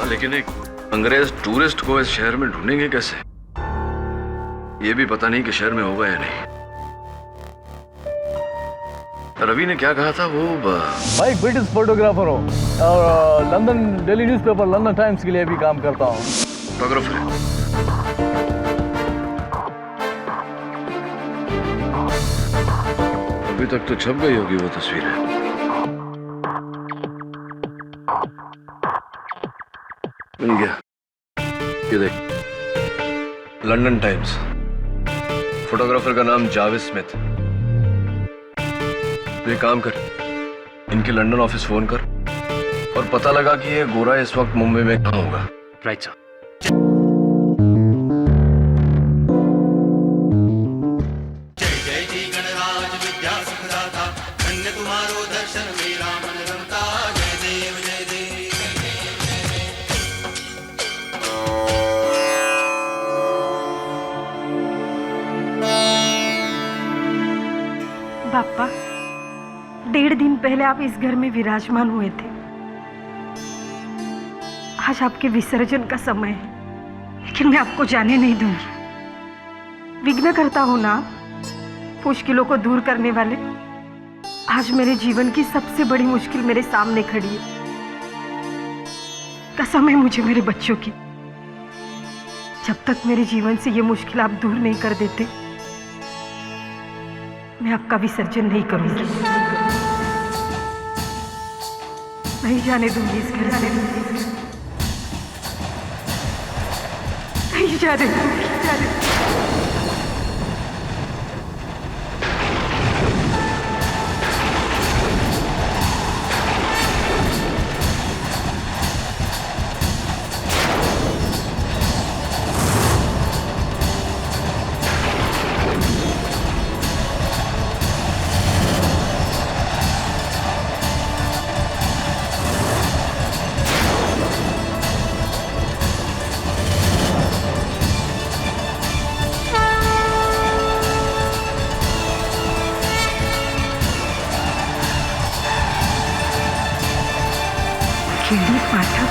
लेकिन एक अंग्रेज टूरिस्ट को इस शहर में ढूंढेंगे कैसे? ये भी पता नहीं कि शहर में होगा या नहीं। रवि ने क्या कहा था वो? भाई ब्रिटिश फोटोग्राफर हूँ और London daily newspaper London times के लिए भी काम करता हूँ। फोटोग्राफर है। अभी तक तो छप गई होगी वो तस्वीरें। मिल गया, ये देख, लंदन टाइम्स। फोटोग्राफर का नाम जावेद स्मिथ। तो ये काम कर, इनके लंदन ऑफिस फोन कर और पता लगा कि ये गोरा इस वक्त मुंबई में कहाँ होगा। Right sir. पापा, 1.5 दिन पहले आप इस घर में विराजमान हुए थे। आज आपके विसर्जन का समय है, लेकिन मैं आपको जाने नहीं दूंगी। विघ्न करता हो ना आप, मुश्किलों को दूर करने वाले। आज मेरे जीवन की सबसे बड़ी मुश्किल मेरे सामने खड़ी है। कसम है मुझे मेरे बच्चों की, जब तक मेरे जीवन से ये मुश्किल आप दूर नहीं कर देते, मैं आपका विसर्जन नहीं करूंगी। नहीं जाने दूंगी इस घर से, नहीं जाने दूंगी। केडी पाठक,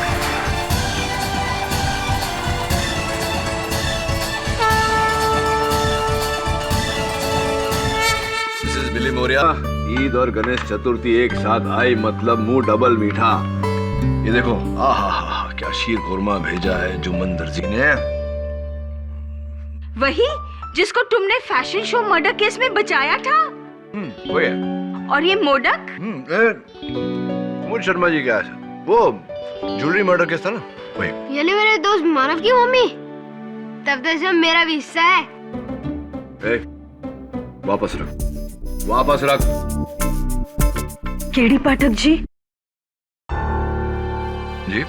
मिसेस बिली मोरिया, ईद और गणेश चतुर्थी एक साथ आई, मतलब मुंह डबल मीठा। ये देखो, आहा क्या शीर खुरमा भेजा है जुम्मन दर्जी ने। वही जिसको तुमने फैशन शो मर्डर केस में बचाया था। वो है। और ये मोदक? कुमार शर्मा जी क्या है? वो ज्वेलरी मर्डर केस था ना, वही। यानी मेरे दोस्त मानव की मम्मी? तब तो सब मेरा भी हिस्सा है। वापस रख, वापस रख। केडी पाठक जी। जी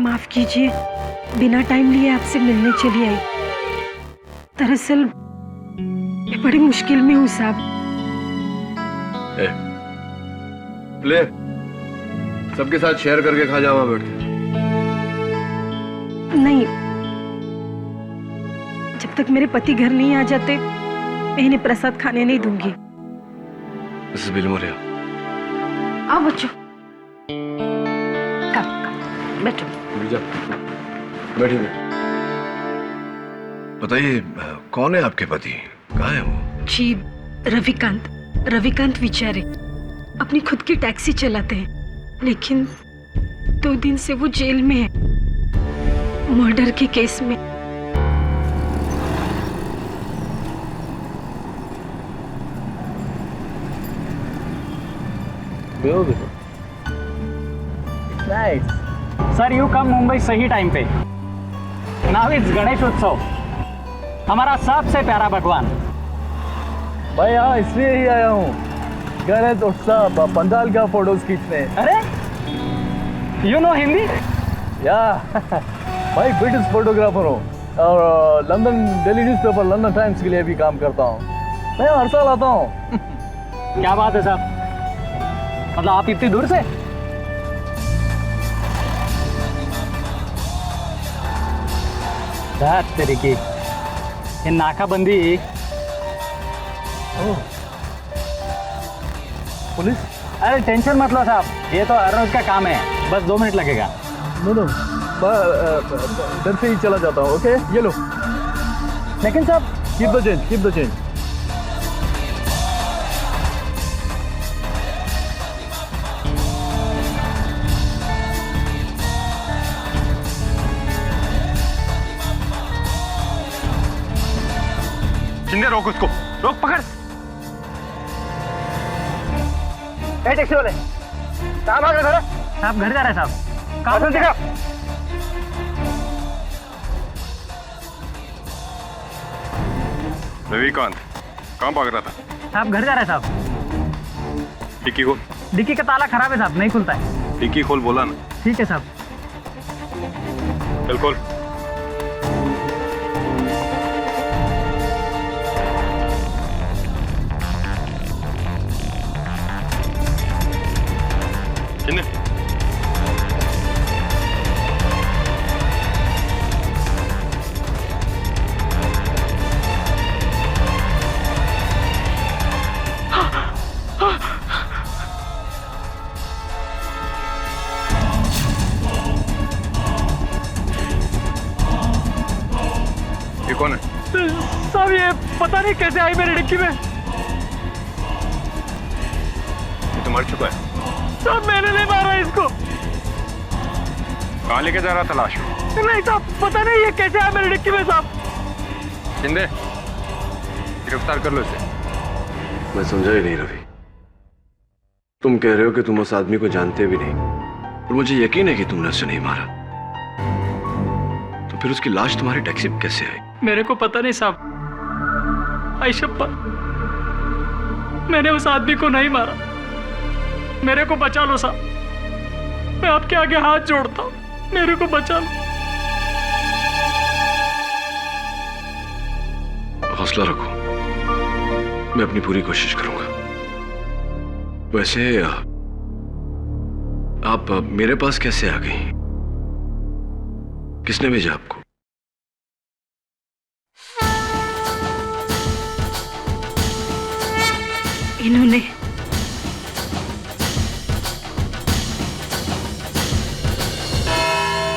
माफ कीजिए, बिना टाइम लिए आपसे मिलने चली आई। दरअसल मैं बड़ी मुश्किल में हूँ साहब। ले, सबके साथ शेयर करके खा जा वहां बैठ के। नहीं, जब तक मेरे पति घर नहीं आ जाते मैं इन्हें प्रसाद खाने नहीं दूंगी। मिसेस बिली मोरिया, आओ बच्चों, बैठो। बैठिए। बताइए, कौन है आपके पति? कहाँ है वो? जी, रविकांत विचारे अपनी खुद की टैक्सी चलाते हैं, लेकिन 2 दिन से वो जेल में है, मर्डर के केस में। Nice. Sir, you come Mumbai सही टाइम पे। Now it's गणेश उत्सव, हमारा सबसे प्यारा भगवान। भाई हाँ, इसलिए ही आया हूँ गणेश उत्सव पंडाल का फोटोज खींचने। अरे यू नो हिंदी? या भाई ब्रिटिश फोटोग्राफर हूँ और London daily newspaper London times के लिए भी काम करता हूँ। मैं हर साल आता हूँ। क्या बात है साहब, मतलब आप इतनी दूर से? तरीके ये नाकाबंदी। पुलिस अरे टेंशन मत लो साहब, ये तो हर रोज का काम है, बस 2 मिनट लगेगा। नो इधर से ही चला जाता हूँ। ओके, ये लो, लेकिन साहब कीप द चेंज। शिंदे रोक उसको, रोक, पकड़। टैक्सी वाले साहब आ गए, साहब घर जा रहे हैं साहब। कहाँ दिखा? रविकांत कहाँ भाग रहा था? साहब घर जा रहे हैं साहब। डिक्की खोल। डिक्की का ताला खराब है साहब, नहीं खुलता है। डिक्की खोल बोला ना। ठीक है साहब। चल खोल। शिंदे ये कौन है? साहब ये पता नहीं कैसे आई मेरी डिक्की में। ये तो मर चुका है। साहब मैंने नहीं मारा इसको। कहाँ लेके जा रहा था लाश? नहीं साहब, पता नहीं ये कैसे आया मेरी डिक्की में साहब। शिंदे गिरफ्तार कर लो इसे। मैं समझा ही नहीं रवि, तुम कह रहे हो कि तुम उस आदमी को जानते भी नहीं, और मुझे यकीन है कि तुमने उसे नहीं मारा, तो फिर उसकी लाश तुम्हारी टैक्सी में कैसे आई? मेरे को पता नहीं साहब, आयशप्पा, मैंने उस आदमी को नहीं मारा। मेरे को बचा लो साहब, मैं आपके आगे हाथ जोड़ता हूँ, मेरे को बचा लो। हौसला रखो, मैं अपनी पूरी कोशिश करूंगा। वैसे आप मेरे पास कैसे आ गई? किसने भेजा आपको? इन्होंने।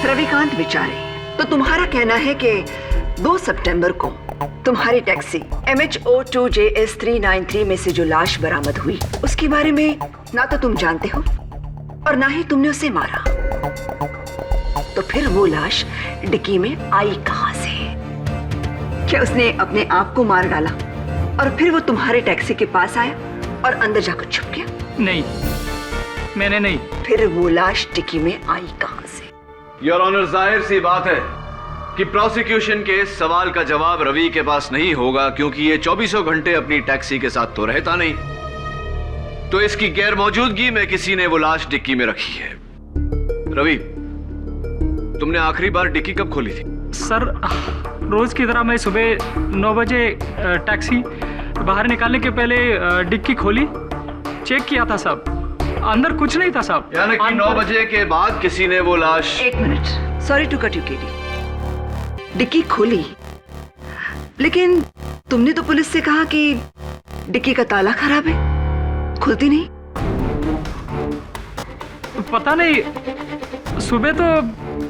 रविकांत बेचारे, तो तुम्हारा कहना है कि 2 सितंबर को तुम्हारी टैक्सी MHO2JS393 में से जो लाश बरामद हुई उसके बारे में ना तो तुम जानते हो और ना ही तुमने उसे मारा, तो फिर वो लाश डिक्की में आई कहां से? क्या उसने अपने आप को मार डाला और फिर वो तुम्हारे टैक्सी के पास आया और अंदर जाकर छुप गया? नहीं, मैंने नहीं। फिर वो लाश डिक्की में आई कहां से? योर ऑनर, जाहिर सी बात है कि प्रोसिक्यूशन के इस सवाल का जवाब रवि के पास नहीं होगा, क्योंकि ये 24 घंटे अपनी टैक्सी के साथ तो रहता नहीं, तो इसकी गैर मौजूदगी में किसी ने वो लाश डिक्की में रखी है। रवि, तुमने आखिरी बार डिक्की कब खोली थी? सर, रोज की तरह मैं सुबह 9 बजे टैक्सी बाहर निकालने के पहले डिक्की खोली, चेक किया था साहब, अंदर कुछ नहीं था साहब। यानी कि 9 बजे के बाद किसी ने वो लाश। 1 minute, sorry to cut you KD. Dicky खोली, लेकिन तुमने तो पुलिस से कहा कि डिक्की का ताला खराब है, खुलती नहीं। पता नहीं, सुबह तो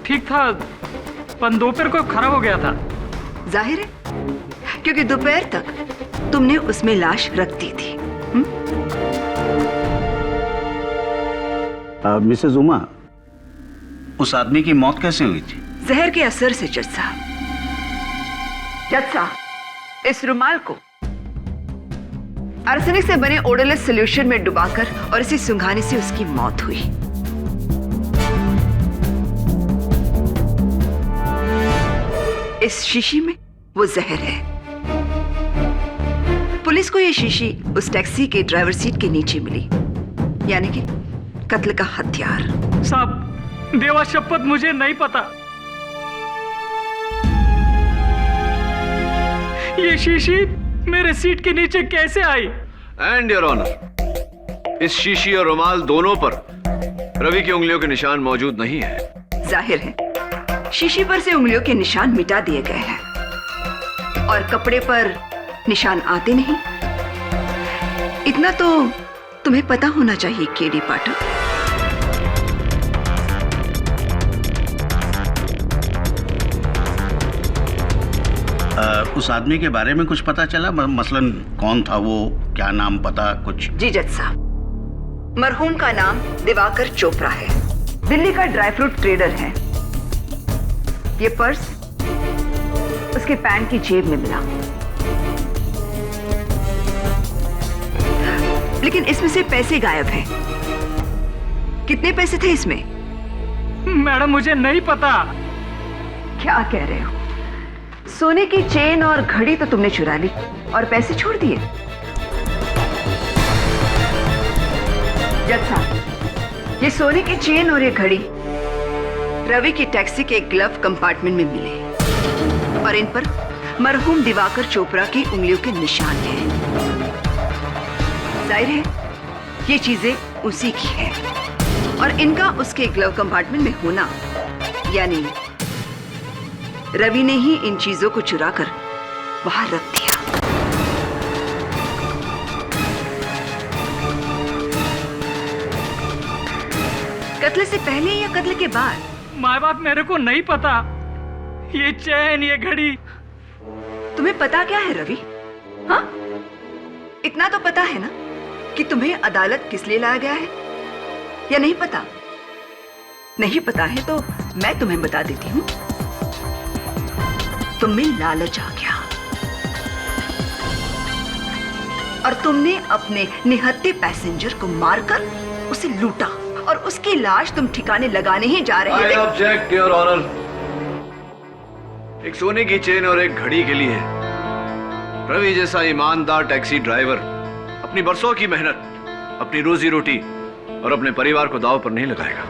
ठीक था, पर दोपहर को खराब हो गया था। जाहिर है, क्योंकि दोपहर तक तुमने उसमें लाश रख दी थी। मिसेस उमा, उस आदमी की मौत कैसे हुई थी? जहर के असर से जज साहब। जज साहब, इस रुमाल को आर्सेनिक से बने ओडोलेस सॉल्यूशन में डुबाकर और इसे सुंघाने से उसकी मौत हुई। इस शीशी में वो जहर है। पुलिस को ये शीशी उस टैक्सी के ड्राइवर सीट के नीचे मिली, यानी कि कत्ल का हथियार। साहब, देवा शपथ, मुझे नहीं पता ये शीशी मेरे सीट के नीचे कैसे आई। एंड योर ऑनर, इस शीशी और रुमाल दोनों पर रवि की उंगलियों के निशान मौजूद नहीं है। जाहिर है, शीशी पर से उंगलियों के निशान मिटा दिए गए हैं और कपड़े पर निशान आते नहीं। इतना तो तुम्हें पता होना चाहिए केडी पाठक, उस आदमी के बारे में कुछ पता चला? मसलन कौन था वो, क्या नाम, पता कुछ? जी जज साहब, मरहूम का नाम दिवाकर चोपड़ा है, दिल्ली का ड्राई फ्रूट ट्रेडर है। ये पर्स उसके पैंट की जेब में मिला, लेकिन इसमें से पैसे गायब हैं। कितने पैसे थे इसमें? मैडम मुझे नहीं पता। क्या कह रहे हो? सोने की चेन और घड़ी तो तुमने चुरा ली और पैसे छोड़ दिए। जज साहब, ये सोने की चेन और ये घड़ी रवि की टैक्सी के ग्लव कंपार्टमेंट में मिले और इन पर मरहूम दिवाकर चोपड़ा की उंगलियों के निशान हैं। जाहिर है ये चीजें उसी की है और इनका उसके ग्लव कंपार्टमेंट में होना, यानी रवि ने ही इन चीजों को चुरा कर बाहर रख दिया। कत्ल से पहले या कत्ल के बाद? माँ बाप मेरे को नहीं पता। ये चैन, ये घड़ी। तुम्हें पता क्या है रवि? हाँ, इतना तो पता है ना कि तुम्हें अदालत किस लिए लाया गया है, या नहीं पता? नहीं पता है तो मैं तुम्हें बता देती हूँ। तुम्हें लालच आ गया और तुमने अपने निहत्थे पैसेंजर को मारकर उसे लूटा और उसकी लाश तुम ठिकाने लगाने ही जा रहे थे। I object, Your Honor। एक सोने की चेन और एक घड़ी के लिए रवि जैसा ईमानदार टैक्सी ड्राइवर अपनी बरसों की मेहनत, अपनी रोजी रोटी और अपने परिवार को दांव पर नहीं लगाएगा।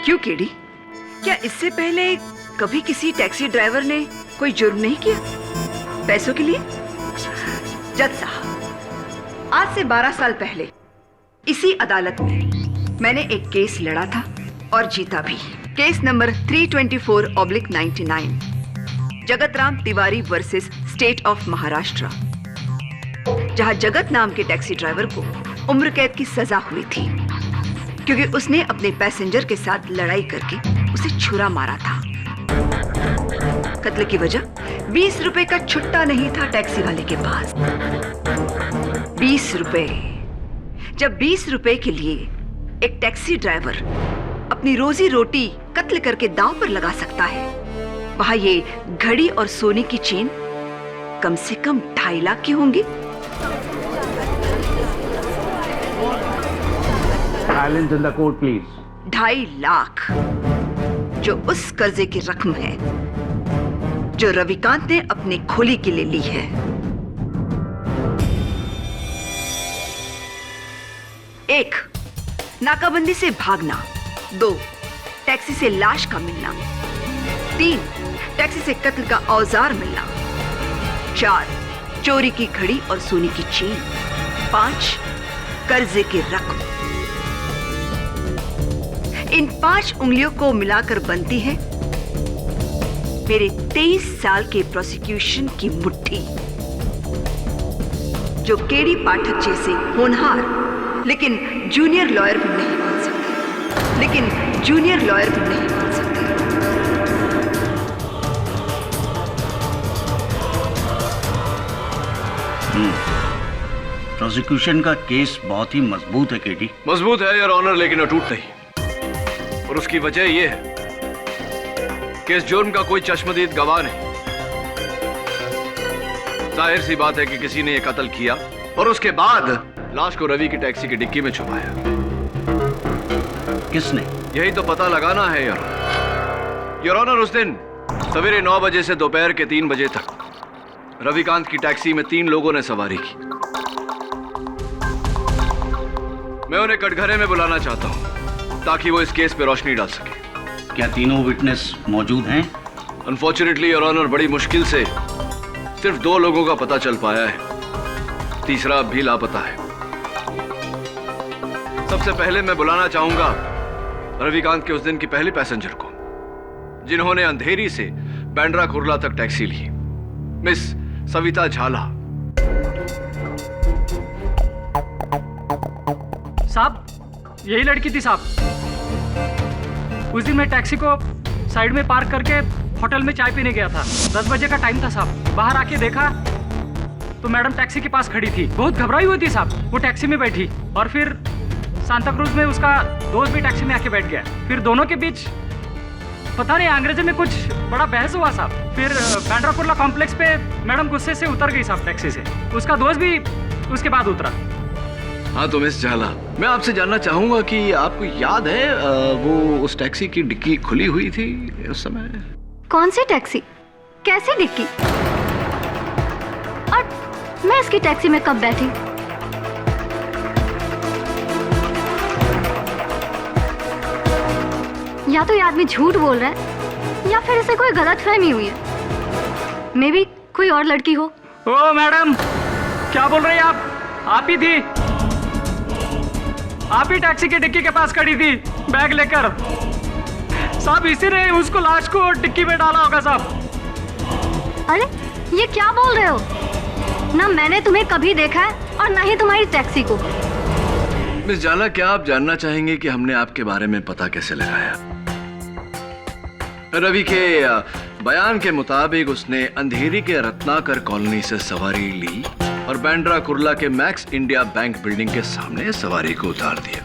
क्यों केडी? क्या इससे पहले कभी किसी टैक्सी ड्राइवर ने कोई जुर्म नहीं किया पैसों के लिए? जज साहब, आज से 12 साल पहले इसी अदालत में मैंने एक केस लड़ा था और जीता भी। Case number 324/99, Jagat Ram Tiwari versus state of Maharashtra, जहां जगत नाम के टैक्सी ड्राइवर को उम्र कैद की सजा हुई थी क्योंकि उसने अपने पैसेंजर के साथ लड़ाई करके उसे छुरा मारा था। कत्ल की वजह 20 रुपए का छुट्टा नहीं था टैक्सी वाले के पास। 20 रुपए। जब 20 रुपए के लिए एक टैक्सी ड्राइवर अपनी रोजी रोटी कत्ल करके दांव पर लगा सकता है, वहां ये घड़ी और सोने की चेन कम से कम 2.5 लाख की होंगी। Silence in the court, please. 2.5 lakh, जो उस कर्जे की रकम है जो रविकांत ने अपने खोली के लिए ली है। 1, नाकाबंदी से भागना। 2, टैक्सी से लाश का मिलना। 3, टैक्सी से कत्ल का औजार मिलना। 4, चोरी की घड़ी और सोने की चेन। 5, कर्जे की रकम। इन 5 उंगलियों को मिलाकर बनती है मेरे 23 साल के प्रोसिक्यूशन की मुट्ठी, जो केडी पाठक जैसे होनहार लेकिन जूनियर लॉयर भी नहीं बन सकते, लेकिन जूनियर लॉयर भी नहीं बन सकते। प्रोसिक्यूशन का केस बहुत ही मजबूत है केडी। मजबूत है योर ऑनर, लेकिन अटूट नहीं। और उसकी वजह यह है कि इस जुर्म का कोई चश्मदीद गवाह नहीं। जाहिर सी बात है कि किसी ने यह कत्ल किया और उसके बाद लाश को रवि की टैक्सी की डिक्की में छुपाया। किसने? यही तो पता लगाना है योर ऑनर। उस दिन सवेरे 9 बजे से दोपहर के 3 बजे तक रविकांत की टैक्सी में 3 लोगों ने सवारी की। मैं उन्हें कटघरे में बुलाना चाहता हूं ताकि वो इस केस पे रोशनी डाल सके। क्या तीनों विटनेस मौजूद हैं? अनफॉर्चुनेटली योर ऑनर, बड़ी मुश्किल से सिर्फ 2 लोगों का पता चल पाया है, तीसरा अब भी लापता है। सबसे पहले मैं बुलाना चाहूंगा रविकांत के उस दिन की पहली पैसेंजर को, जिन्होंने अंधेरी से बैंड्रा कुर्ला तक टैक्सी ली, मिस सविता झाला। यही लड़की थी साहब। उस दिन मैं टैक्सी को साइड में पार्क करके होटल में चाय पीने गया था। 10 बजे का टाइम था साहब। बाहर आके देखा तो मैडम टैक्सी के पास खड़ी थी, बहुत घबराई हुई थी साहब। वो टैक्सी में बैठी और फिर सांता क्रूज में उसका दोस्त भी टैक्सी में आके बैठ गया। फिर दोनों के बीच पता नहीं अंग्रेजी में कुछ बड़ा बहस हुआ साहब। फिर बांद्रा कुर्ला कॉम्प्लेक्स पे मैडम गुस्से से उतर गई साहब टैक्सी से। उसका दोस्त भी उसके बाद उतरा। हाँ तो मिस झाला, मैं आपसे जानना चाहूंगा कि आपको याद है वो उस टैक्सी की डिक्की खुली हुई थी उस समय? कौन सी टैक्सी, कैसी डिक्की? और मैं इसकी टैक्सी में कब बैठी? या तो ये आदमी झूठ बोल रहा है या फिर इसे कोई गलतफहमी हुई है। मे बी कोई और लड़की हो। ओ मैडम, क्या बोल रही हैं आप ही थी। आप ही टैक्सी की डिक्की के पास खड़ी थी बैग लेकर साहब। इसी ने उसको लाश को डिक्की में डाला होगा साहब। अरे ये क्या बोल रहे हो? ना मैंने तुम्हें कभी देखा है और ना ही तुम्हारी टैक्सी को। मिस झाला, क्या आप जानना चाहेंगे कि हमने आपके बारे में पता कैसे लगाया? रवि के बयान के मुताबिक उसने अंधेरी के रत्नाकर कॉलोनी से सवारी ली और बांद्रा कुर्ला के मैक्स इंडिया बैंक बिल्डिंग के सामने सवारी को उतार दिया।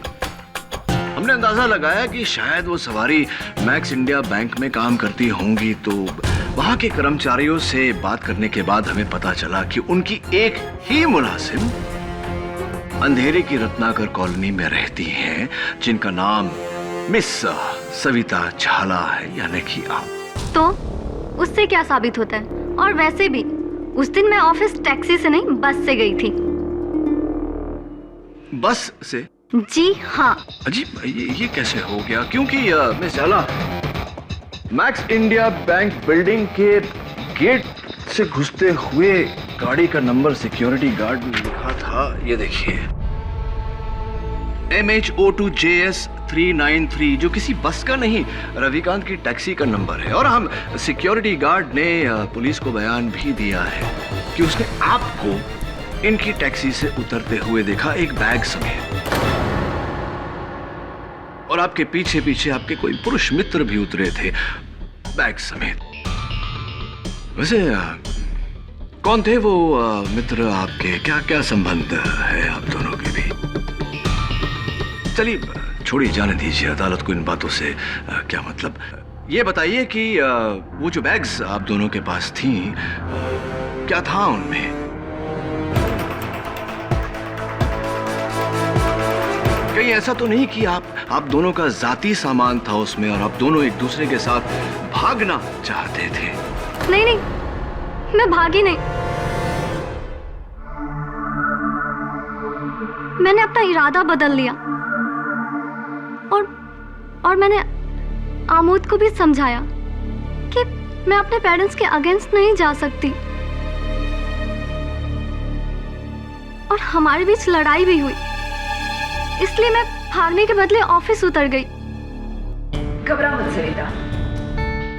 हमने अंदाजा लगाया कि शायद वो सवारी मैक्स इंडिया बैंक में काम करती होंगी, तो वहां के कर्मचारियों से बात करने के बाद हमें पता चला कि उनकी एक ही मुलाजिम अंधेरे की रत्नाकर कॉलोनी में रहती हैं, जिनका नाम मिस सविता झाला है, यानी कि आप। तो उससे क्या साबित होता है? और वैसे भी उस दिन मैं ऑफिस टैक्सी से नहीं बस से गई थी। बस से? जी हाँ। अजीब, ये कैसे हो गया? क्योंकि मिस झाला, मैक्स इंडिया बैंक बिल्डिंग के गेट से घुसते हुए गाड़ी का नंबर सिक्योरिटी गार्ड में लिखा था, ये देखिए MHO2JS 393, जो किसी बस का नहीं रविकांत की टैक्सी का नंबर है। और हम सिक्योरिटी गार्ड ने पुलिस को बयान भी दिया है कि उसने आपको इनकी टैक्सी से उतरते हुए देखा, एक बैग समेत। और आपके पीछे पीछे आपके कोई पुरुष मित्र भी उतरे थे बैग समेत। वैसे कौन थे वो मित्र आपके? क्या क्या संबंध है आप दोनों के भी? चलिए छोड़िए, जाने दीजिए, अदालत को इन बातों से क्या मतलब। ये बताइए कि वो जो बैग्स आप दोनों के पास थी, क्या था उनमें? कहीं ऐसा तो नहीं कि आप दोनों का जाती सामान था उसमें और आप दोनों एक दूसरे के साथ भागना चाहते थे? नहीं नहीं, मैं भागी नहीं। मैंने अपना इरादा बदल लिया और मैंने आमोद को भी समझाया कि मैं अपने पेरेंट्स के अगेंस्ट नहीं जा सकती। और हमारे बीच लड़ाई भी हुई, इसलिए मैं भागने के बदले ऑफिस उतर गई। घबरा मत सविता,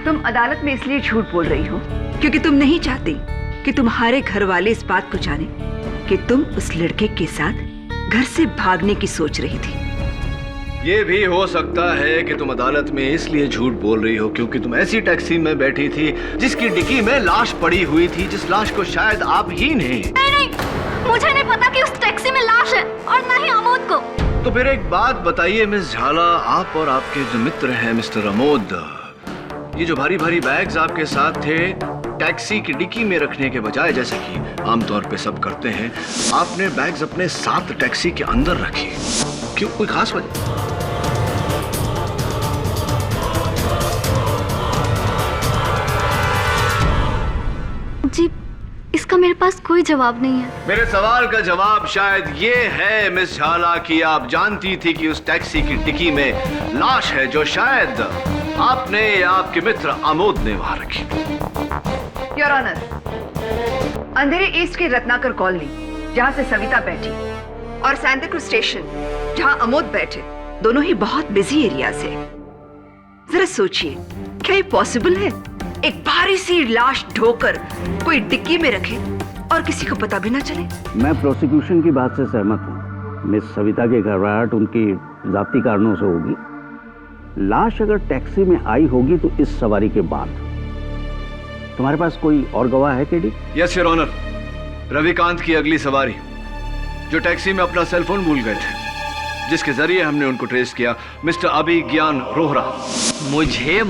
तुम अदालत में इसलिए झूठ बोल रही हो क्योंकि तुम नहीं चाहती कि तुम्हारे घर वाले इस बात को जाने कि तुम उस लड़के के साथ घर से भागने की सोच रही थी। ये भी हो सकता है कि तुम अदालत में इसलिए झूठ बोल रही हो क्योंकि तुम ऐसी टैक्सी में बैठी थी जिसकी डिक्की में लाश पड़ी हुई थी, जिस लाश को शायद आप ही ने। नहीं, मुझे नहीं पता कि उस टैक्सी में लाश है और ना ही आमोद को। तो फिर एक बात बताइए मिस झाला, आप और आपके जो मित्र हैं मिस्टर अमोद, ये जो भारी भारी बैग्स आपके साथ थे, टैक्सी की डिक्की में रखने के बजाय, जैसे कि आमतौर पे सब करते हैं, आपने बैग्स अपने साथ टैक्सी के अंदर रखे। क्यों, कोई खास वजह? जी, इसका मेरे पास कोई जवाब नहीं है। मेरे सवाल का जवाब शायद ये है मिस झाला कि आप जानती थी कि उस टैक्सी की डिक्की में लाश है जो शायद आपने या आपके मित्र आमोद ने वहां रखी। योर ऑनर, अंधेरे ईस्ट की रत्नाकर कॉलोनी जहां से सविता बैठी और सांताक्रूज स्टेशन जहां अमोद बैठे, दोनों ही बहुत बिजी एरियाज है। जरा सोचिए, क्या ये पॉसिबल है एक भारी सी लाश ढोकर कोई डिक्की में रखे और किसी को पता भी ना चले? मैं प्रोसिक्यूशन की बात से सहमत हूँ। मिस सविता की घबराहट उनकी जाती कारणों से होगी। लाश अगर टैक्सी में आई होगी तो इस सवारी के बाद। तुम्हारे पास कोई और गवाह है KD? Yes your honour, Ravikant की अगली सवारी जो टैक्सी में अपना सेलफोन भूल गए थे, जिसके जरिए हमने उनको ट्रेस किया, मिस्टर अभिज्ञान रोहरा। मुझे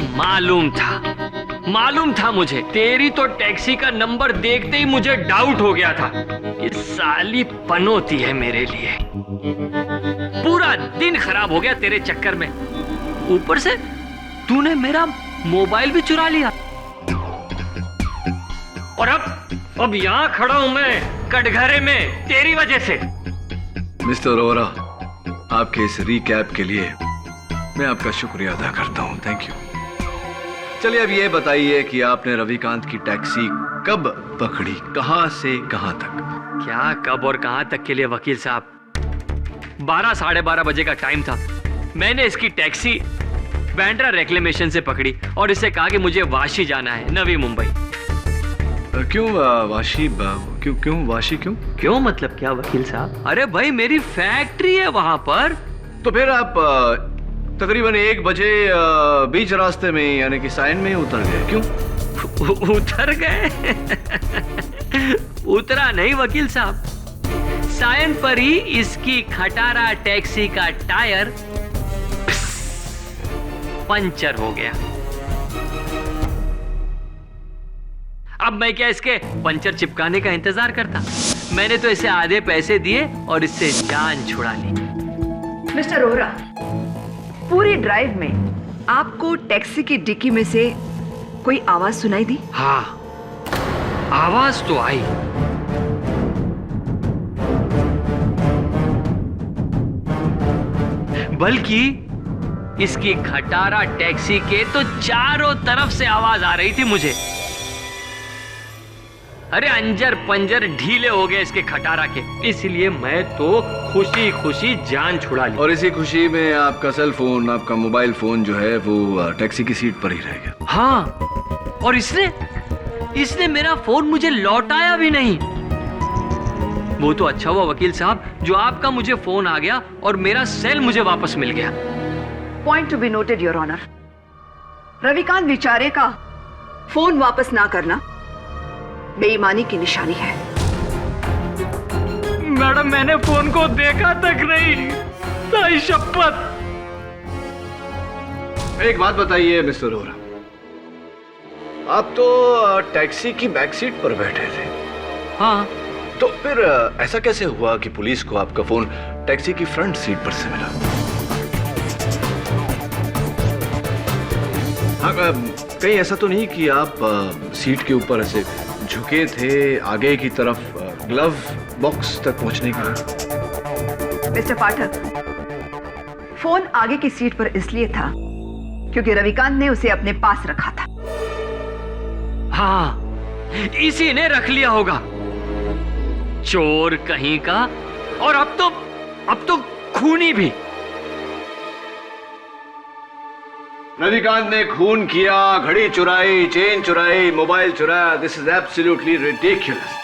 मालूम था मुझे। तेरी तो टैक्सी का नंबर देखते ही मुझे डाउट हो गया था कि साली पनौती है मेरे लिए। पूरा दिन खराब हो गया तेरे चक्कर में, ऊपर से तूने मेरा मोबाइल भी चुरा लिया। और अब यहाँ खड़ा हूं मैं कटघरे में तेरी वजह से। मिस्टर रोहरा, आपके इस रिकैप के लिए मैं आपका शुक्रिया अदा करता हूं। Thank you. चलिए अब ये बताइए कि आपने रविकांत की टैक्सी कब पकड़ी, कहां से कहां तक? क्या कब और कहां तक के लिए वकील साहब? 12 साढ़े 12 बजे का टाइम था। मैंने इसकी टैक्सी बैंड्रा रेक्लेमेशन से पकड़ी और इससे कहा कि मुझे वाशी जाना है, नवी मुंबई। क्यों वाशी? क्यों मतलब क्या वकील साहब? अरे भाई मेरी फैक्ट्री है वहां पर। तो फिर आप तकरीबन 1 बजे बीच रास्ते में यानी कि सायन में उतर गए। क्यों उतर गए? उतरा नहीं वकील साहब, सायन पर ही इसकी खटारा टैक्सी का टायर पंचर हो गया। अब मैं क्या इसके पंचर चिपकाने का इंतजार करता? मैंने तो इसे आधे पैसे दिए और इससे जान छुड़ा ली। मिस्टर रोहरा, पूरी ड्राइव में आपको टैक्सी की डिक्की में से कोई आवाज सुनाई दी? हाँ, आवाज तो आई। बल्कि इसकी खटारा टैक्सी के तो चारों तरफ से आवाज आ रही थी मुझे। अरे अंजर पंजर ढीले हो गए इसके खटारा के, इसलिए मैं तो खुशी खुशी जान छुड़ा ली। और इसी खुशी में आपका सेल फोन, आपका मोबाइल फोन जो है वो टैक्सी की सीट पर ही रह गया। हाँ, और इसने मेरा फोन मुझे लौटाया भी नहीं। वो तो अच्छा हुआ वकील साहब जो आपका मुझे फोन आ गया और मेरा सेल मुझे वापस मिल गया। Point to be noted your honour. Ravikant बेचारे का फोन वापस ना करना बेईमानी की निशानी है। मैडम मैंने फोन को देखा तक नहीं, ताई शपथ। एक बात बताइए मिस्टर रोहरा, आप तो टैक्सी की बैक सीट पर बैठे थे। हाँ, तो फिर ऐसा कैसे हुआ कि पुलिस को आपका फोन टैक्सी की फ्रंट सीट पर से मिला? हाँ, कहीं ऐसा तो नहीं कि आप सीट के ऊपर ऐसे झुके थे आगे की तरफ ग्लव बॉक्स तक पहुंचने के लिए? मिस्टर पाठक, फोन आगे की सीट पर इसलिए था क्योंकि रविकांत ने उसे अपने पास रखा था। हाँ, इसी ने रख लिया होगा, चोर कहीं का। और अब तो खूनी भी। रविकांत ने खून किया, घड़ी चुराई, चेन चुराई, मोबाइल चुराया। This is absolutely ridiculous.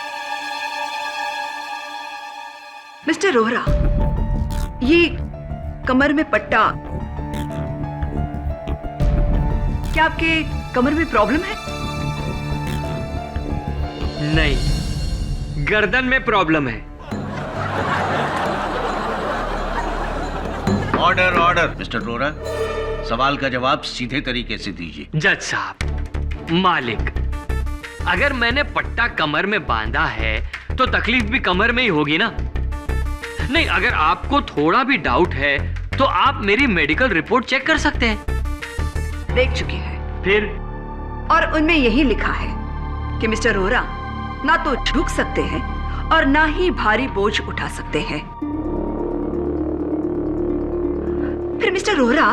Mister Rohra, ये कमर में पट्टा, क्या आपके कमर में प्रॉब्लम है? नहीं, गर्दन में प्रॉब्लम है। ऑर्डर मिस्टर रोहरा, सवाल का जवाब सीधे तरीके से दीजिए। जज साहब, मालिक, अगर मैंने पट्टा कमर में बांधा है तो तकलीफ भी कमर में ही होगी ना? नहीं, अगर आपको थोड़ा भी डाउट है तो आप मेरी मेडिकल रिपोर्ट चेक कर सकते हैं। देख चुके हैं। फिर? और उनमें यही लिखा है कि मिस्टर रोहरा ना तो झुक सकते हैं और ना ही भारी बोझ उठा सकते हैं। फिर मिस्टर रोहरा,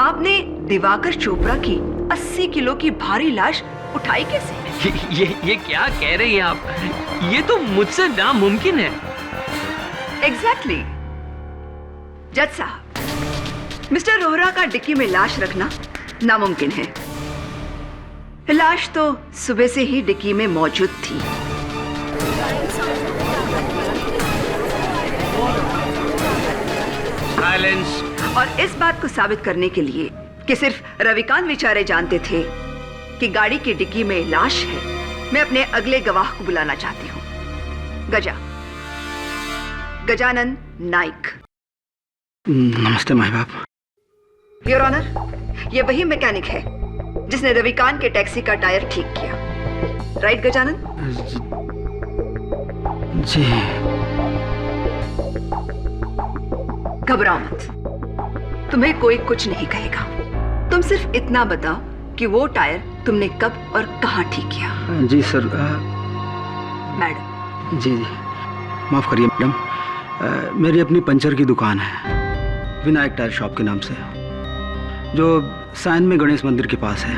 आपने दिवाकर चोपड़ा की 80 किलो की भारी लाश उठाई कैसे? ये क्या कह रही हैं आप? ये तो मुझसे नामुमकिन है। एग्जैक्टली। जज साहब, मिस्टर रोहरा का डिक्की में लाश रखना नामुमकिन है। लाश तो सुबह से ही डिक्की में मौजूद थी। साइलेंस। और इस बात को साबित करने के लिए कि सिर्फ रविकांत बेचारे जानते थे कि गाड़ी की डिक्की में लाश है, मैं अपने अगले गवाह को बुलाना चाहती हूँ। गजानन नाइक। नमस्ते माई बाप। योर ऑनर, ये वही मैकेनिक है जिसने रविकांत के टैक्सी का टायर ठीक किया, राइट गजानन? जी। घबराओ मत, तुम्हें कोई कुछ नहीं कहेगा। तुम सिर्फ इतना बताओ कि वो टायर तुमने कब और कहां ठीक किया। जी सर। मैडम। जी जी, माफ़ करिए मैडम, मेरी अपनी पंचर की दुकान है, विनायक टायर शॉप के नाम से, जो साइन में गणेश मंदिर के पास है।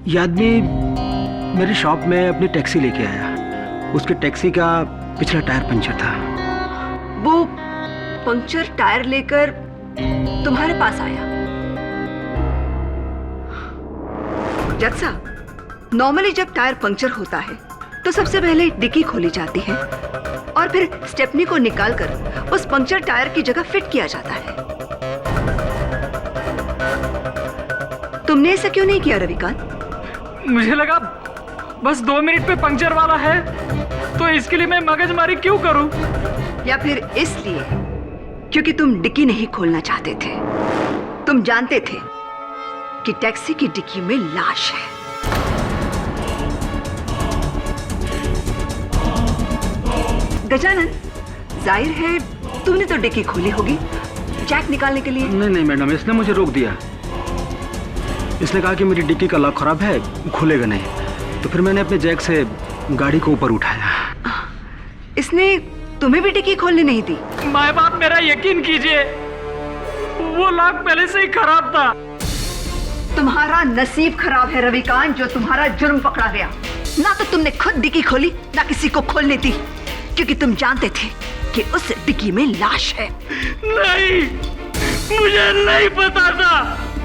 ये आदमी मेरी शॉप में अपनी टैक्सी लेके आया, उसके टैक्सी का पिछला टायर पंचर था। वो पंचर टायर लेकर तुम्हारे पास आया? जज साहब, नॉर्मली जब टायर पंचर होता है तो सबसे पहले डिक्की खोली जाती है और फिर स्टेपनी को निकालकर उस पंचर टायर की जगह फिट किया जाता है। तुमने ऐसा क्यों नहीं किया रविकांत? मुझे लगा बस 2 मिनट पे पंक्चर वाला है, तो इसके लिए मैं मगजमारी क्यों करूं? या फिर इसलिए क्योंकि तुम डिक्की नहीं खोलना चाहते थे? तुम जानते थे कि टैक्सी की डिक्की में लाश है। गजानन, जाहिर है तुमने तो डिक्की खोली होगी जैक निकालने के लिए। नहीं मैडम, इसने मुझे रोक दिया। इसने कहा कि मेरी डिक्की का लॉक खराब है, खुलेगा नहीं। तो फिर मैंने अपने जैक से गाड़ी को ऊपर उठाया। इसने तुम्हें भी डिक्की खोलने नहीं दी? माय बाप, मेरा यकीन कीजिए, वो लॉक पहले से ही खराब था। तुम्हारा नसीब खराब है रविकांत, जो तुम्हारा जुर्म पकड़ा गया। ना तो तुमने खुद डिक्की खोली, ना किसी को खोलने दी, क्योंकि तुम जानते थे कि उस डिक्की में लाश है। नहीं, मुझे नहीं पता था।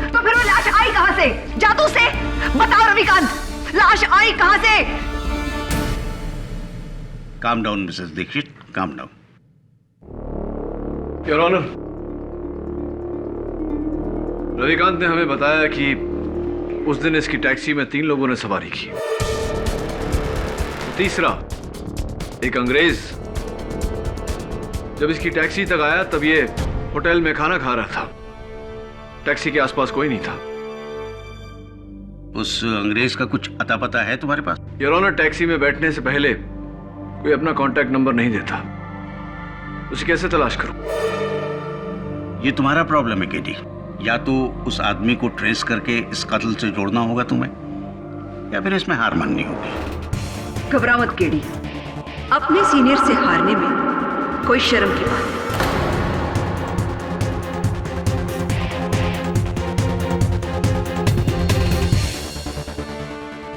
तो फिर वो लाश आई कहां से? जादू से? बताओ रविकांत, लाश आई कहां से? Calm down Mrs Dixit, calm down. Your honour, Ravikant ने हमें बताया कि उस दिन इसकी टैक्सी में 3 लोगों ने सवारी की। तीसरा एक अंग्रेज जब इसकी टैक्सी तक आया तब ये होटल में खाना खा रहा था। टैक्सी के आसपास कोई नहीं था। उस अंग्रेज का कुछ अता पता है तुम्हारे पास? योर ऑनर, टैक्सी में बैठने से पहले कोई अपना कांटेक्ट नंबर नहीं देता। उसे कैसे तलाश करूं? ये तुम्हारा प्रॉब्लम है केडी। या तो उस आदमी को ट्रेस करके इस कत्ल से जोड़ना होगा तुम्हें, या फिर इसमें हार माननी होगी। घबरा मत केडी, अपने सीनियर से हारने में कोई शर्म की बात नहीं।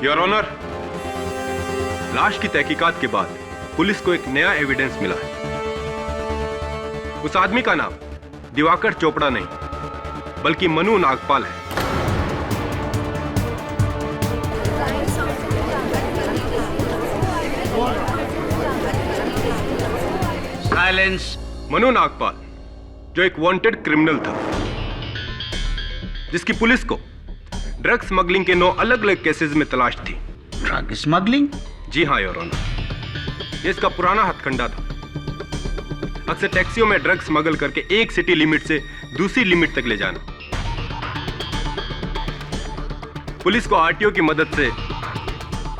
योर ऑनर, लाश की तहकीकात के बाद पुलिस को एक नया एविडेंस मिला है। उस आदमी का नाम दिवाकर चोपड़ा नहीं, बल्कि मनु नागपाल है। साइलेंस। मनु नागपाल, जो एक वांटेड क्रिमिनल था, जिसकी पुलिस को ड्रग स्मगलिंग के 9 अलग अलग केसेस में तलाश थी। Drug smuggling? जी हाँ योर ऑनर, ये इसका पुराना हथकंडा था। अक्सर टैक्सियों में ड्रग स्मगल करके एक सिटी लिमिट से दूसरी लिमिट तक ले जाना। पुलिस को आरटीओ की मदद से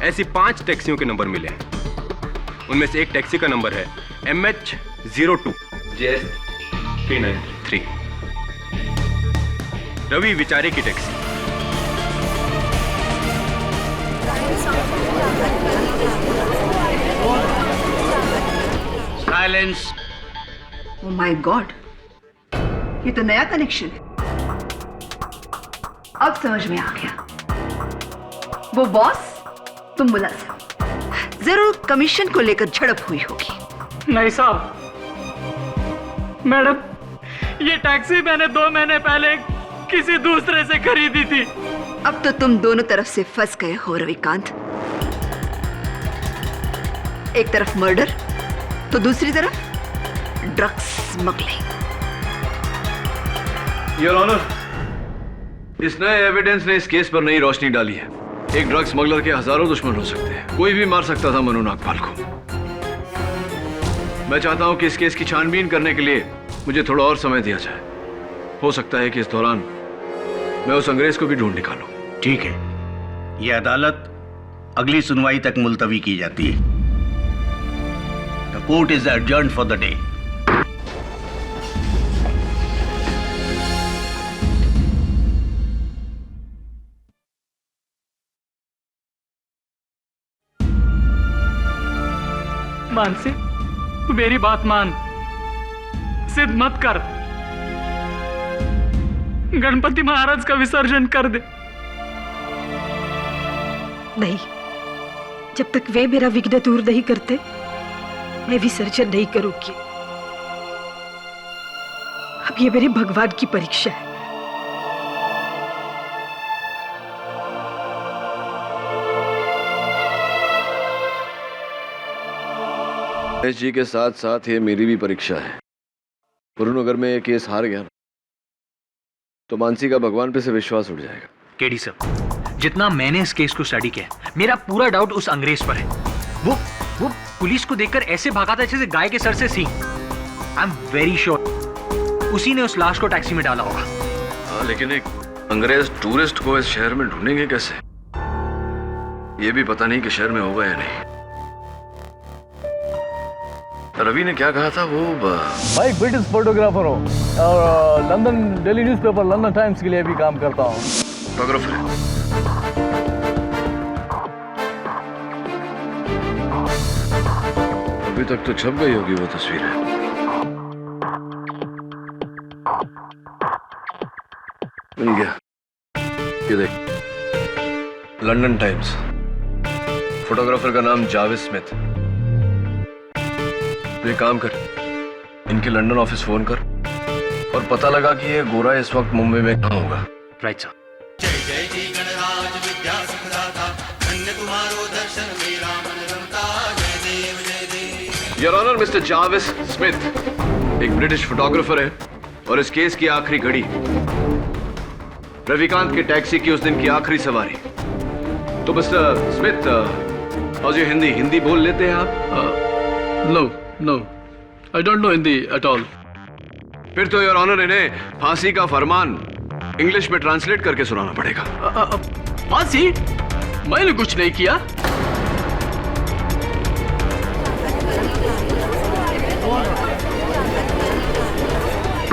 ऐसी 5 टैक्सियों के नंबर मिले हैं। उनमें से एक टैक्सी का नंबर है MH02 JS 393, रवि विचारे की taxi. Silence. Oh my God, ये तो नया कनेक्शन है। अब समझ में आ गया। वो बॉस, तुम मुलाजिम। जरूर कमीशन को लेकर झड़प हुई होगी। नहीं साहब, मैडम, ये टैक्सी मैंने 2 महीने पहले किसी दूसरे से खरीदी थी। अब तो तुम दोनों तरफ से फंस गए हो रविकांत। एक तरफ मर्डर तो दूसरी तरफ ड्रग्स स्मगलिंग। योर ऑनर, इस नए एविडेंस ने इस केस पर नई रोशनी डाली है। एक ड्रग स्मगलर के हजारों दुश्मन हो सकते हैं, कोई भी मार सकता था मनु नागपाल को। मैं चाहता हूं कि इस केस की छानबीन करने के लिए मुझे थोड़ा और समय दिया जाए। हो सकता है कि इस दौरान मैं उस अंग्रेज को भी ढूंढ निकालूं। ठीक है, यह अदालत अगली सुनवाई तक मुलतवी की जाती है। The court is adjourned for the day. Mansi, तू मेरी बात मान, जिद मत कर, गणपति महाराज का विसर्जन कर दे। नहीं, जब तक वे मेरा विघ्न दूर नहीं करते मैं विसर्जन नहीं करूंगी। अब ये मेरे भगवान की परीक्षा है। गणेश जी के साथ साथ ये मेरी भी परीक्षा है। वरुण, अगर मैं ये केस हार गया तो मानसी का भगवान पे से विश्वास उठ जाएगा। केडी सर, जितना मैंने इस केस को स्टडी किया, मेरा पूरा डाउट उस अंग्रेज पर है। वो पुलिस को देखकर ऐसे भागा था जैसे गाय के सर से सींग। आई एम वेरी श्योर उसी ने उस लाश को टैक्सी में डाला होगा। हाँ, लेकिन एक अंग्रेज टूरिस्ट को इस शहर में ढूंढेंगे कैसे? ये भी पता नहीं कि शहर में होगा या नहीं। रवि ने क्या कहा था वो? मैं एक ब्रिटिश फोटोग्राफर हूँ और London daily newspaper London times के लिए भी काम करता हूँ। फोटोग्राफर? अभी तक तो छप गई होगी वो तस्वीर। मिल गया, ये देख, लंदन टाइम्स। फोटोग्राफर का नाम जावेद स्मिथ। तो एक काम कर, इनके लंदन ऑफिस फोन कर और पता लगा कि ये गोरा इस वक्त मुंबई में कहाँ होगा। Right sir. Your honour, mister Javed Smith एक ब्रिटिश फोटोग्राफर है और इस केस की आखिरी घड़ी रविकांत के टैक्सी की उस दिन की आखिरी सवारी। तो मिस्टर स्मिथ, और जो हिंदी बोल लेते हैं आप? No, I don't know Hindi at all. फिर तो योर ऑनर इन्हें फांसी का फरमान इंग्लिश में ट्रांसलेट करके सुनाना पड़ेगा। फांसी? मैंने कुछ नहीं किया।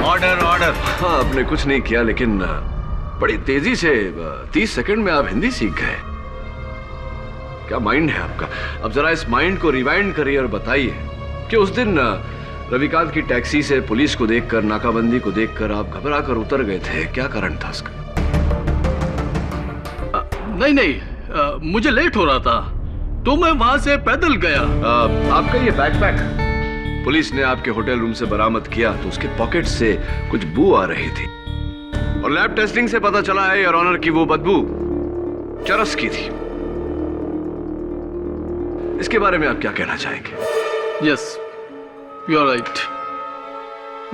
Order order. हाँ, आपने कुछ नहीं किया, लेकिन बड़ी तेजी से 30 सेकंड में आप हिंदी सीख गए। क्या माइंड है आपका? अब जरा इस माइंड को रिवाइंड करिए और बताइए कि उस दिन रविकांत की टैक्सी से पुलिस को देखकर, नाकाबंदी को देखकर आप घबरा कर उतर गए थे। क्या कारण था उसका? नहीं, मुझे लेट हो रहा था तो मैं वहां से पैदल गया। आपका ये बैकपैक पुलिस ने आपके होटल रूम से बरामद किया तो उसके पॉकेट से कुछ बू आ रही थी और लैब टेस्टिंग से पता चला है योर ऑनर की वो बदबू चरस की थी। इसके बारे में आप क्या कहना चाहेंगे? Yes, you are right.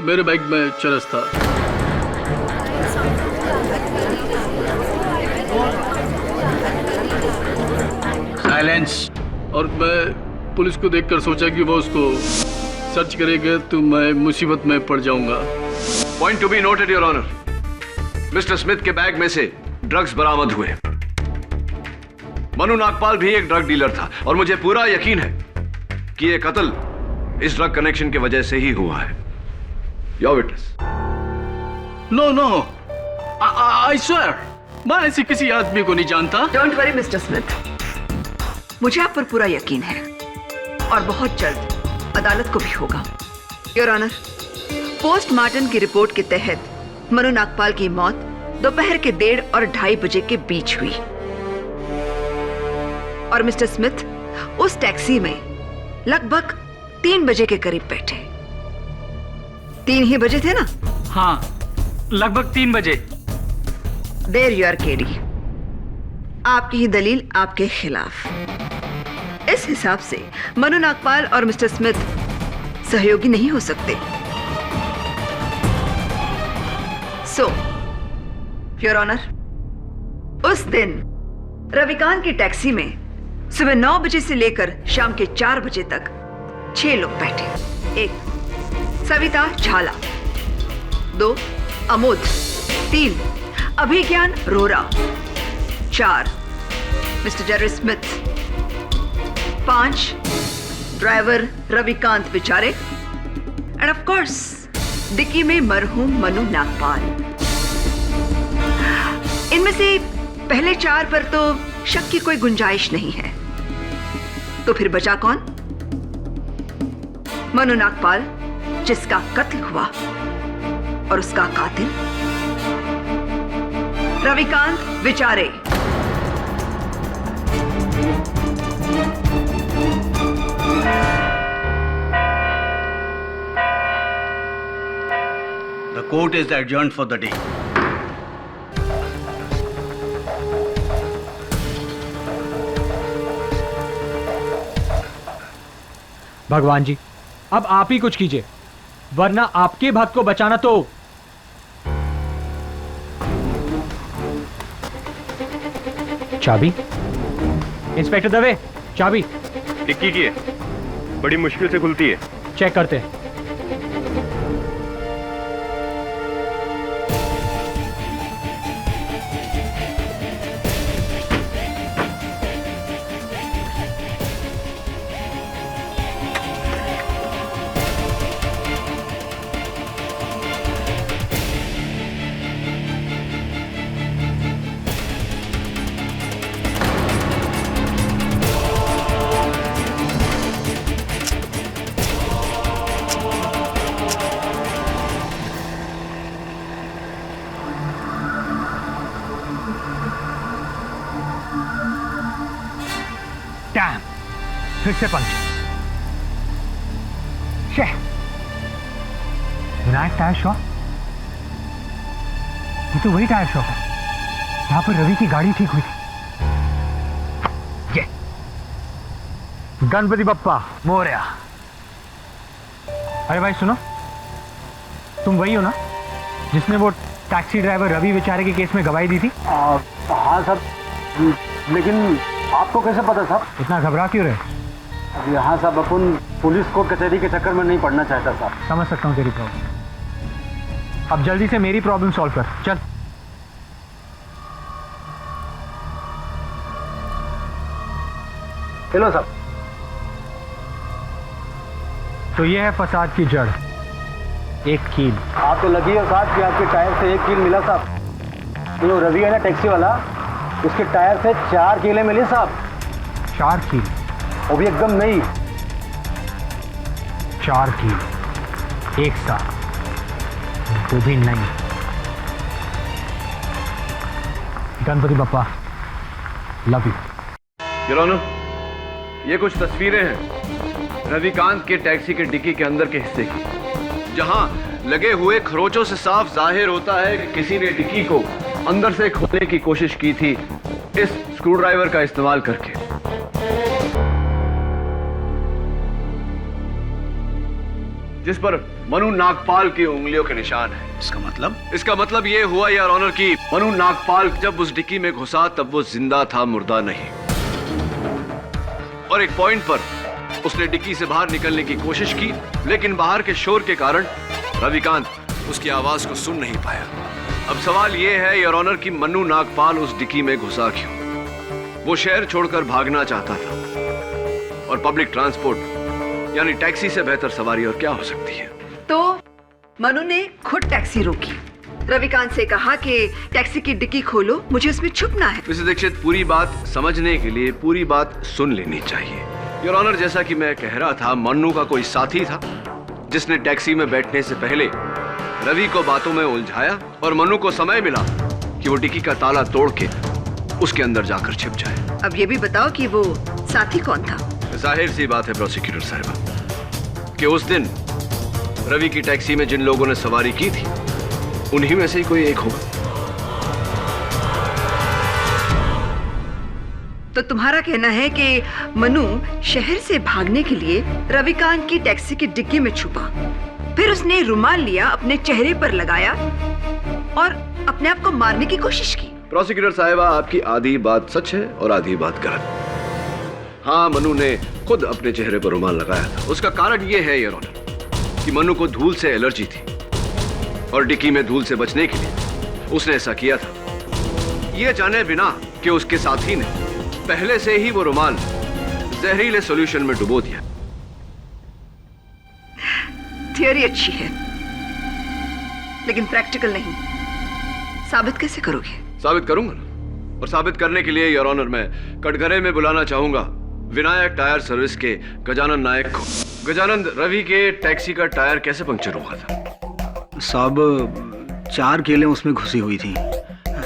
मेरे बैग में चरस था। साइलेंस। और मैं पुलिस को देखकर सोचा कि वो उसको सर्च करेंगे तो मैं मुसीबत में पड़ जाऊंगा। Point to be noted your honour, mister Smith के बैग में से ड्रग्स बरामद हुए। मनु नागपाल भी एक ड्रग डीलर था और मुझे पूरा यकीन है कि यह कत्ल इस ड्रग कनेक्शन की वजह से ही हुआ है। Your witness. No, I swear, मैं ऐसे किसी आदमी को नहीं जानता। डोंट वरी मिस्टर स्मिथ, मुझे आप पर पूरा यकीन है और बहुत जल्द अदालत को भी होगा। योर ऑनर, पोस्टमार्टम की रिपोर्ट के तहत मनु नागपाल की मौत दोपहर के 1:30 और 2:30 बजे के बीच हुई और मिस्टर स्मिथ उस टैक्सी में लगभग 3 बजे के करीब बैठे। 3 ही बजे थे ना? हाँ, लगभग 3 बजे। There you are KD. आपकी ही दलील आपके खिलाफ। इस हिसाब से मनु नागपाल और मिस्टर स्मिथ सहयोगी नहीं हो सकते। सो योर ऑनर, उस दिन रविकांत की टैक्सी में सुबह 9 बजे से लेकर शाम के 4 बजे तक 6 लोग बैठे। 1 सविता झाला, 2 अमोद, 3 अभिज्ञान रोरा, 4 mister Jerry Smith, 5 driver Ravikant विचारे एंड ऑफ कोर्स डिक्की में मरहूम मनु नागपाल। इनमें से पहले 4 पर तो शक की कोई गुंजाइश नहीं है, तो फिर बचा कौन? मनु नागपाल, जिसका कत्ल हुआ, और उसका कातिल रविकांत विचारे। The court is adjourned for the day. भगवान जी, अब आप ही कुछ कीजिए, वरना आपके भक्त को बचाना तो। चाबी? इंस्पेक्टर दवे, चाबी। डिक्की की है, बड़ी मुश्किल से खुलती है। चेक करते हैं। डैम, फिर से पंक्चर। विनायक टायर शॉप, ये तो वही टायर शॉप है जहां पर रवि की गाड़ी ठीक हुई थी। ये गणपति बप्पा मोरया। अरे भाई सुनो, तुम वही हो ना जिसने वो टैक्सी ड्राइवर रवि बेचारे के केस में गवाही दी थी? हाँ साहब, लेकिन आपको कैसे पता साहब? इतना घबरा क्यों रहे? यहाँ साहब अपन पुलिस कोर्ट कचहरी के चक्कर में नहीं पड़ना चाहता साहब। समझ सकता हूँ तेरी प्रॉब्लम। अब जल्दी से मेरी प्रॉब्लम सॉल्व कर, चल। हेलो साहब। तो ये है फसाद की जड़, एक कील। आप तो लगी हो साहब कि आपके टायर से 1 कील मिला साहब। जो रवि है ना टैक्सी वाला, उसके टायर से 4 कीलें मिली साहब। 4 कील? वो भी एकदम नहीं। 4 कील एक साथ, वो भी नहीं। Ganpati Bappa, love you. Your honour, ये कुछ तस्वीरें हैं रविकांत के टैक्सी के डिक्की के अंदर के हिस्से की, जहां लगे हुए खरोचों से साफ जाहिर होता है कि किसी ने डिक्की को अंदर से खोलने की कोशिश की थी इस स्क्रूड्राइवर का इस्तेमाल करके। जिस पर मनु नागपाल की उंगलियों के निशान है। इसका मतलब? इसका मतलब ये हुआ यार ऑनर कि मनु नागपाल जब उस डिक्की में घुसा तब वो जिंदा था, मुर्दा नहीं। और एक पॉइंट पर उसने डिक्की से बाहर निकलने की कोशिश की, लेकिन बाहर के शोर के कारण रविकांत उसकी आवाज को सुन नहीं पाया। अब सवाल यह है योर ऑनर कि मनु नागपाल उस डिक्की में घुसा क्यों? वो शहर छोड़कर भागना चाहता था, और पब्लिक ट्रांसपोर्ट यानी टैक्सी से बेहतर सवारी और क्या हो सकती है? तो मनु ने खुद टैक्सी रोकी, रविकांत से कहा कि टैक्सी की डिक्की खोलो, मुझे उसमें छुपना है। मिसेस दीक्षित, पूरी बात समझने के लिए पूरी बात सुन लेनी चाहिए। योर ऑनर, जैसा कि मैं कह रहा था, मन्नू का कोई साथी था जिसने टैक्सी में बैठने से पहले रवि को बातों में उलझाया, और मन्नू को समय मिला कि वो डिक्की का ताला तोड़ के उसके अंदर जाकर छिप जाए। अब ये भी बताओ कि वो साथी कौन था? जाहिर सी बात है प्रोसिक्यूटर साहिबा कि उस दिन रवि की टैक्सी में जिन लोगों ने सवारी की थी उन्हीं में से ही कोई एक होगा। तो तुम्हारा कहना है कि मनु शहर से भागने के लिए रविकांत की टैक्सी की डिक्की में छुपा, फिर उसने रुमाल लिया, अपने चेहरे पर लगाया और अपने आप को मारने की कोशिश की। प्रोसिक्यूटर साहिबा, आपकी आधी बात सच है और आधी बात गलत। हाँ, मनु ने खुद अपने चेहरे पर रुमाल लगाया था। उसका कारण यह है योर ऑनर कि मनु को धूल से एलर्जी थी और डिक्की में धूल से बचने के लिए उसने ऐसा किया था, यह जाने बिना कि उसके साथी ने पहले से ही वो रुमाल जहरीले सॉल्यूशन में डुबो दिया। थियोरी अच्छी है लेकिन प्रैक्टिकल नहीं। साबित कैसे करोगे? साबित करूंगा ना, और साबित करने के लिए योर ऑनर मैं कटघरे में बुलाना चाहूंगा विनायक टायर सर्विस के गजानन नायक को। गजानन, रवि के टैक्सी का टायर कैसे पंक्चर हुआ था? साहब 4 कीलें उसमें घुसी हुई थी,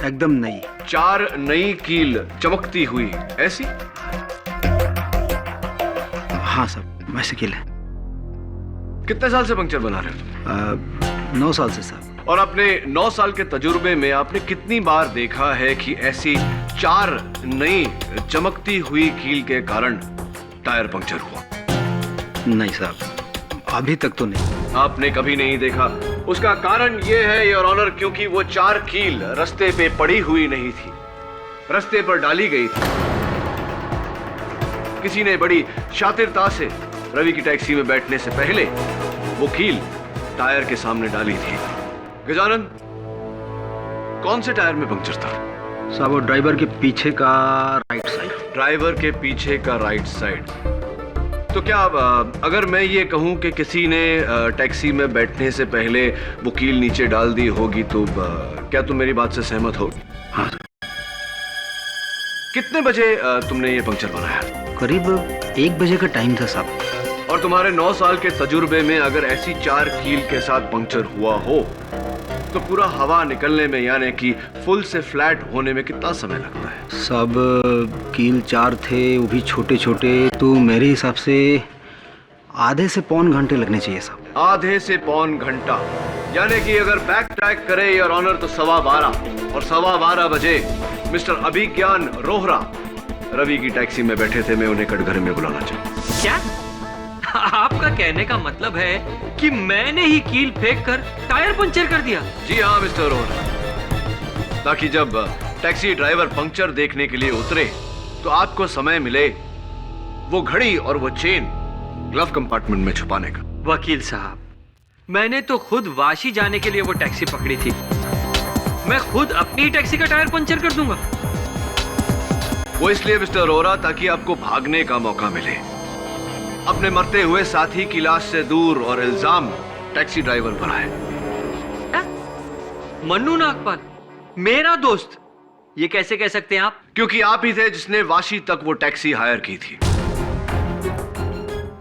एकदम नई। 4 नई कील चमकती हुई ऐसी? हाँ साहब, वैसे कील है। कितने साल से पंक्चर बना रहे हो? 9 साल से साहब। और अपने 9 साल के तजुर्बे में आपने कितनी बार देखा है कि ऐसी 4 नई चमकती हुई कील के कारण टायर पंक्चर हुआ? नहीं साहब, अभी तक तो नहीं। आपने कभी नहीं देखा। उसका कारण यह है योर ऑनर क्योंकि वो 4 कील रास्ते पे पड़ी हुई नहीं थी, रास्ते पर डाली गई थी। किसी ने बड़ी शातिरता से रवि की टैक्सी में बैठने से पहले वो कील टायर के सामने डाली थी। गजानन, कौन से टायर में पंक्चर था? साहब वो ड्राइवर के पीछे का राइट साइड। ड्राइवर के पीछे का राइट साइड। तो क्या अगर मैं ये कहूं कि किसी ने टैक्सी में बैठने से पहले वो कील नीचे डाल दी होगी तो क्या तुम मेरी बात से सहमत हो? हाँ। कितने बजे तुमने ये पंक्चर बनाया? करीब 1 बजे का टाइम था साहब। और तुम्हारे 9 साल के तजुर्बे में अगर ऐसी 4 कील के साथ पंक्चर हुआ हो तो पूरा हवा निकलने में यानी कि फुल से फ्लैट होने में कितना समय लगता है? सब कील 4 थे, वो भी छोटे छोटे, तो मेरे हिसाब से आधे से पौन घंटे लगने चाहिए साहब। आधे से पौन घंटा, यानी कि अगर बैक ट्रैक करे योर ऑनर तो 12:15 और 12:15 बजे मिस्टर अभिज्ञान रोहरा रवि की टैक्सी में बैठे थे। मैं उन्हें कटघरे में बुलाना चाहूँ। क्या आपका कहने का मतलब है कि मैंने ही कील फेंक कर टायर पंचर कर दिया? जी हाँ मिस्टर रोहरा, ताकि जब टैक्सी ड्राइवर पंक्चर देखने के लिए उतरे तो आपको समय मिले वो घड़ी और वो चेन ग्लव कंपार्टमेंट में छुपाने का। वकील साहब, मैंने तो खुद वाशी जाने के लिए वो टैक्सी पकड़ी थी। मैं खुद अपनी टैक्सी का टायर पंचर कर दूंगा। वो इसलिए मिस्टर रोहरा ताकि आपको भागने का मौका मिले, अपने मरते हुए साथी की लाश से दूर, और इल्जाम टैक्सी ड्राइवर पर आए। मन्नू नागपाल मेरा दोस्त, ये कैसे कह सकते हैं आप? क्योंकि आप ही थे जिसने वाशी तक वो टैक्सी हायर की थी,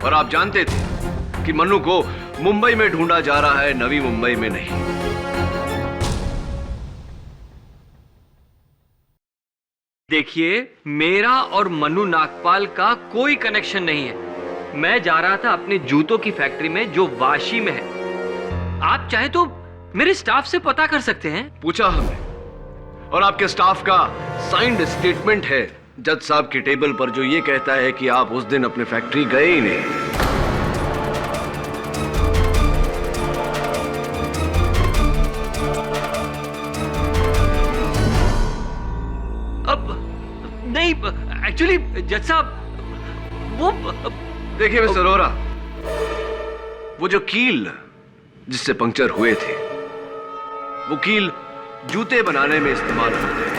और आप जानते थे कि मन्नू को मुंबई में ढूंढा जा रहा है, नवी मुंबई में नहीं। देखिए, मेरा और मन्नू नागपाल का कोई कनेक्शन नहीं है। मैं जा रहा था अपने जूतों की फैक्ट्री में जो वाशी में है। आप चाहे तो मेरे स्टाफ से पता कर सकते हैं। पूछा हमने, और आपके स्टाफ का साइंड स्टेटमेंट है जज साहब की टेबल पर जो ये कहता है कि आप उस दिन अपने फैक्ट्री गए ही नहीं। अब नहीं, एक्चुअली जज साहब वो देखिए मिस्टर रोहरा, वो जो कील जिससे पंक्चर हुए थे वो कील जूते बनाने में इस्तेमाल होते हैं।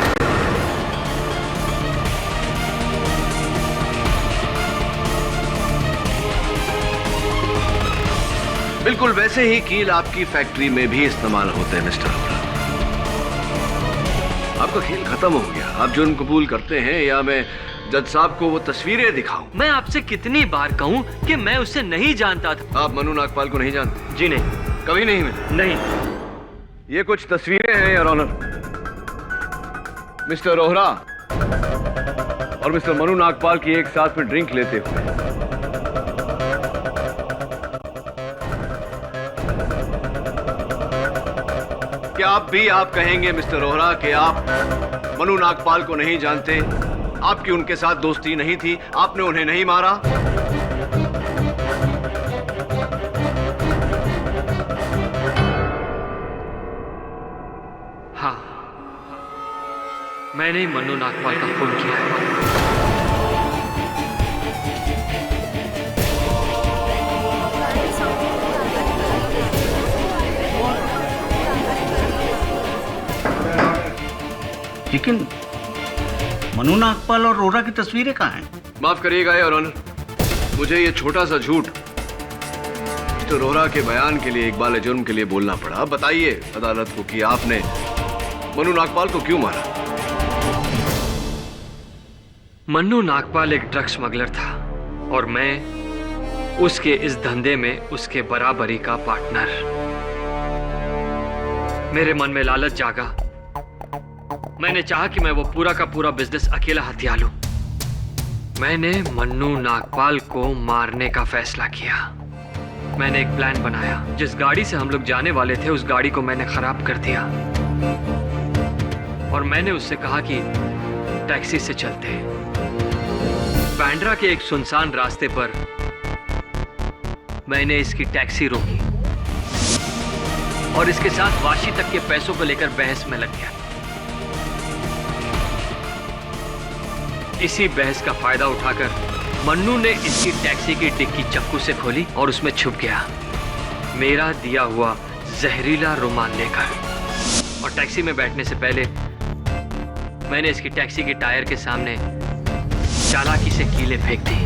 बिल्कुल वैसे ही कील आपकी फैक्ट्री में भी इस्तेमाल होते हैं मिस्टर रोहरा। आपका खेल खत्म हो गया। आप जुर्म कबूल करते हैं या मैं जज साहब को वो तस्वीरें दिखाऊं? मैं आपसे कितनी बार कहूं कि मैं उससे नहीं जानता था। आप मनु नागपाल को नहीं जानते? जी नहीं। कभी नहीं मिले? नहीं। ये कुछ तस्वीरें हैं योर ऑनर। मिस्टर रोहरा और मिस्टर मनु नागपाल की एक साथ में ड्रिंक लेते हुए। क्या आप कहेंगे मिस्टर रोहरा कि आप मनु नागपाल को नहीं जानते? आपकी उनके साथ दोस्ती नहीं थी, आपने उन्हें नहीं मारा? मैंने ही मन्नू नागपाल का खून किया है। लेकिन मनु नागपाल और रोरा की तस्वीरें कहाँ हैं? माफ करिएगा योर ऑनर, मुझे ये छोटा सा झूठ तो रोहरा के बयान के लिए इकबाल जुर्म के लिए बोलना पड़ा। बताइए अदालत को कि आपने मनु नागपाल को क्यों मारा? मन्नू नागपाल एक ड्रग स्मगलर था और मैं उसके इस धंधे में उसके बराबरी का पार्टनर। मेरे मन में लालच जागा। मैंने चाहा कि मैं वो पूरा का पूरा बिजनेस अकेला हथिया लूं। मैंने मन्नू नागपाल को मारने का फैसला किया। मैंने एक प्लान बनाया। जिस गाड़ी से हम लोग जाने वाले थे उस गाड़ी को मैंने खराब कर दिया और मैंने उससे कहा कि टैक्सी से चलते। बांद्रा के एक सुनसान रास्ते पर मैंने इसकी टैक्सी रोकी और इसके साथ वाशी तक के पैसों को लेकर बहस में लग गया। इसी बहस का फायदा उठाकर मन्नू ने इसकी टैक्सी की डिक्की चाकू से खोली और उसमें छुप गया, मेरा दिया हुआ जहरीला रुमाल लेकर। और टैक्सी में बैठने से पहले मैंने इसकी टैक्सी के टायर के सामने चालाकी से कीलें फेंक दी।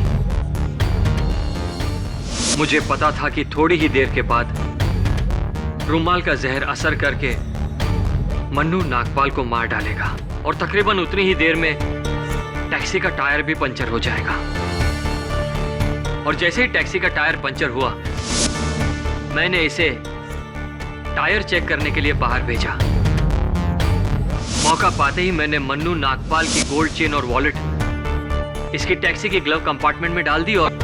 मुझे पता था कि थोड़ी ही देर के बाद रुमाल का जहर असर करके मन्नू नागपाल को मार डालेगा और तकरीबन उतनी ही देर में टैक्सी का टायर भी पंचर हो जाएगा। और जैसे ही टैक्सी का टायर पंचर हुआ मैंने इसे टायर चेक करने के लिए बाहर भेजा। मौका पाते ही मैंने मन्नू नागपाल की गोल्ड चेन और वॉलेट इसकी टैक्सी की ग्लव कंपार्टमेंट में डाल दी और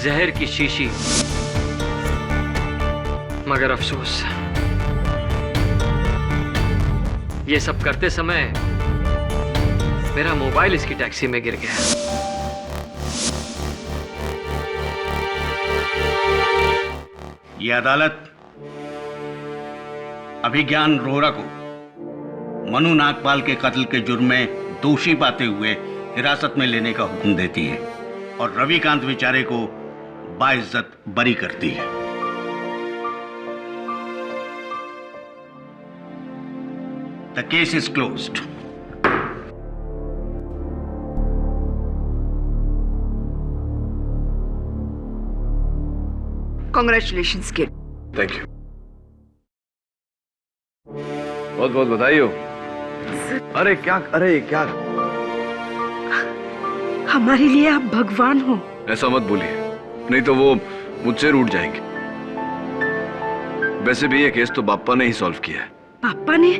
जहर की शीशी। मगर अफसोस, ये सब करते समय मेरा मोबाइल इसकी टैक्सी में गिर गया। यह अदालत अभिज्ञान रोहरा को मनु नागपाल के कत्ल के जुर्म में दोषी पाते हुए हिरासत में लेने का हुक्म देती है और रविकांत बेचारे को बाइज्जत बरी करती है। The case is closed. Congratulations kid. Thank you, बहुत बहुत बधाई हो। अरे क्या हमारे लिए आप भगवान हो। ऐसा मत बोलिए, नहीं तो वो मुझसे रूठ जाएंगे। वैसे भी ये केस तो बाप्पा ने ही सॉल्व किया है। पापा ने?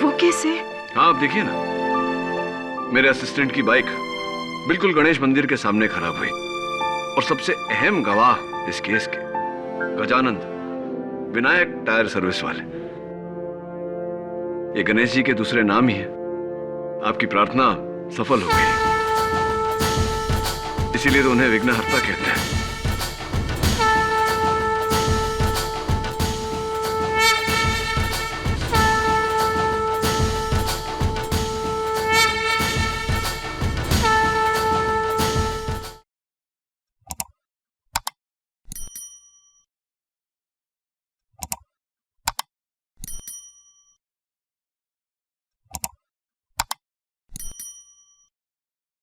वो कैसे? हाँ, आप देखिए ना, मेरे असिस्टेंट की बाइक बिल्कुल गणेश मंदिर के सामने खराब हुई और सबसे अहम गवाह इस केस के गजानंद विनायक टायर सर्विस वाले, ये गणेश जी के दूसरे नाम ही है। आपकी प्रार्थना सफल हो गई, इसीलिए तो उन्हें विघ्नहर्ता कहते हैं।